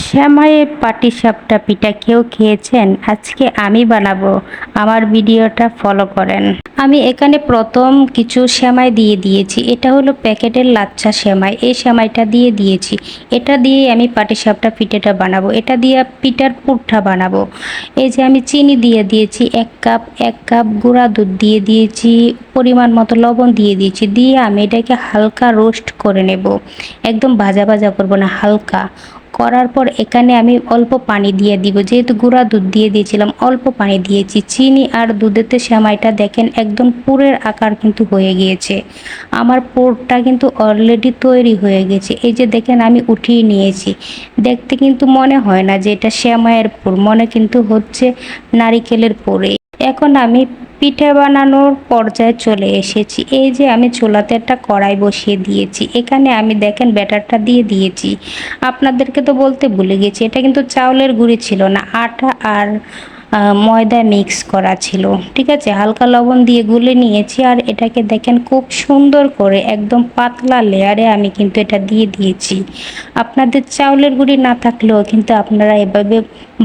শ্যামাইয়ের পাটিসাপটা পিঠা কেউ খেয়েছেন? আজকে আমি বানাবো, আমার ভিডিওটা ফলো করেন। আমি এখানে প্রথম কিছু সেমাই দিয়ে দিয়েছি। এটা হলো প্যাকেটের লাচ্ছা সেমাই। এই সেমাইটা দিয়ে দিয়েছি। এটা দিয়ে আমি পাটিসাপটা পিঠাটা বানাবো। এটা দিয়ে পিঠার পুরটা বানাবো। এই যে আমি চিনি দিয়ে দিয়েছি এক কাপ গুঁড়া দুধ দিয়ে দিয়েছি, পরিমাণ মতো লবণ দিয়ে দিয়েছি। দিয়ে আমি এটাকে হালকা রোস্ট করে নেব। একদম ভাজা ভাজা করব না, হালকা করার পর এখানে আমি অল্প পানি দিয়ে দিব। যেহেতু গুঁড়া দুধ দিয়ে দিয়েছিলাম, অল্প পানি দিয়েছি। চিনি আর দুধেতে সেমাইটা দেখেন একদম পুরের আকার কিন্তু হয়ে গিয়েছে। আমার পুরটা কিন্তু অলরেডি তৈরি হয়ে গেছে। এই যে দেখেন আমি উঠিয়ে নিয়েছি। দেখতে কিন্তু মনে হয় না যে এটা সেমাইয়ের পুর, মনে কিন্তু হচ্ছে নারিকেলের পুরে। এখন আমি পিঠা বানানোর পর্যায়ে চলে এসেছি। এই যে আমি চুলাতে একটা কড়াই বসিয়ে দিয়েছি। এখানে আমি দেখেন ব্যাটারটা দিয়ে দিয়েছি। আপনাদেরকে তো বলতে ভুলে গেছি, এটা কিন্তু চাউলের গুঁড়ি ছিল না, আটা আর ময়দা মিক্স করা ছিল। ঠিক আছে, হালকা লবণ দিয়ে গুলে নিয়েছি। আর এটাকে দেখেন খুব সুন্দর করে একদম পাতলা লেয়ারে আমি কিন্তু এটা দিয়ে দিয়েছি। আপনাদের চাউলের গুঁড়ি না থাকলেও কিন্তু আপনারা এভাবে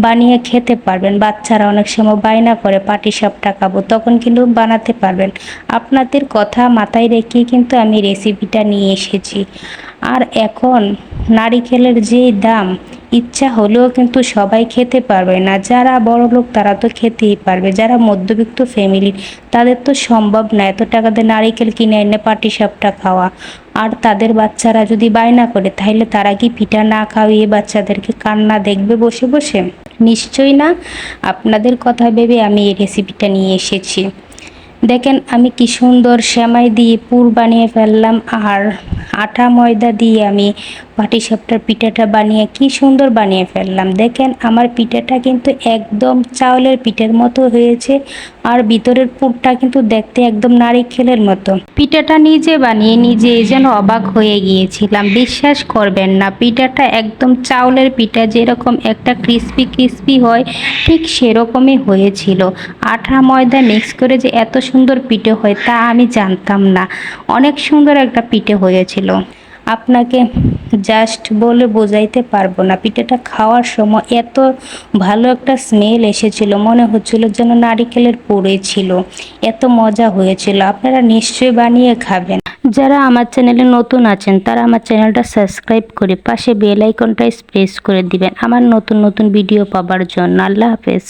বানিয়ে খেতে পারবেন। বাচ্চারা অনেক সময় বায়না করে পাটিসাপটা খাবো, তখন কিন্তু বানাতে পারবেন। আপনাদের কথা মাথায় রেখে কিন্তু আমি রেসিপিটা নিয়ে এসেছি। আর এখন নারিকেলের যে দাম, ইচ্ছা হলেও কিন্তু সবাই খেতে পারবে না। যারা বড়লোক তারা তো খেতেই পারবে, যারা মধ্যবিত্ত ফ্যামিলি তাদের তো সম্ভব না এত টাকা দিয়ে নারিকেল কিনে এনে পাটিসাপটা খাওয়া। আর তাদের বাচ্চারা যদি বায়না করে, তাহলে তারা কি পিঠা না খাওয়িয়ে বাচ্চাদেরকে কান্না দেখবে বসে বসে? নিশ্চয়ই না। আপনাদের কথা ভেবে আমি এই রেসিপিটা নিয়ে এসেছি। দেখেন আমি কি সুন্দর সেমাই দিয়ে পুর বানিয়ে ফেললাম। আর আটা ময়দা দিয়ে আমি পাটিসাপটার পিঠাটা বানিয়ে কি সুন্দর বানিয়ে ফেললাম। দেখেন আমার পিঠাটা কিন্তু একদম চাউলের পিঠার মতো হয়েছে। আর ভিতরের পুরটা কিন্তু দেখতে একদম নারিকেলের মতো। পিঠাটা নিজে বানিয়ে নিজে যেন অবাক হয়ে গিয়েছিলাম। বিশ্বাস করবেন না, পিঠাটা একদম চাউলের পিঠা যেরকম একটা ক্রিস্পি ক্রিস্পি হয়, ঠিক সেরকমই হয়েছিল। আটা ময়দা মিক্স করে যে এত সুন্দর পিঠে হয় তা আমি জানতাম না। অনেক সুন্দর একটা পিঠে হয়েছিল। আপনাকে জাস্ট বলে বোঝাইতে পারবো না। পিঠাটা খাওয়ার সময় এত ভালো একটা স্মেল এসেছিল, মনে হচ্ছিল যেন নারিকেলের পুরে ছিল। এত মজা হয়েছিল। আপনারা নিশ্চয়ই বানিয়ে খাবেন। যারা আমার চ্যানেলে নতুন আছেন তারা আমার চ্যানেলটা সাবস্ক্রাইব করে পাশে বেল আইকনটা প্রেস করে দিবেন আমার নতুন নতুন ভিডিও পাবার জন্য। আল্লাহ হাফেজ।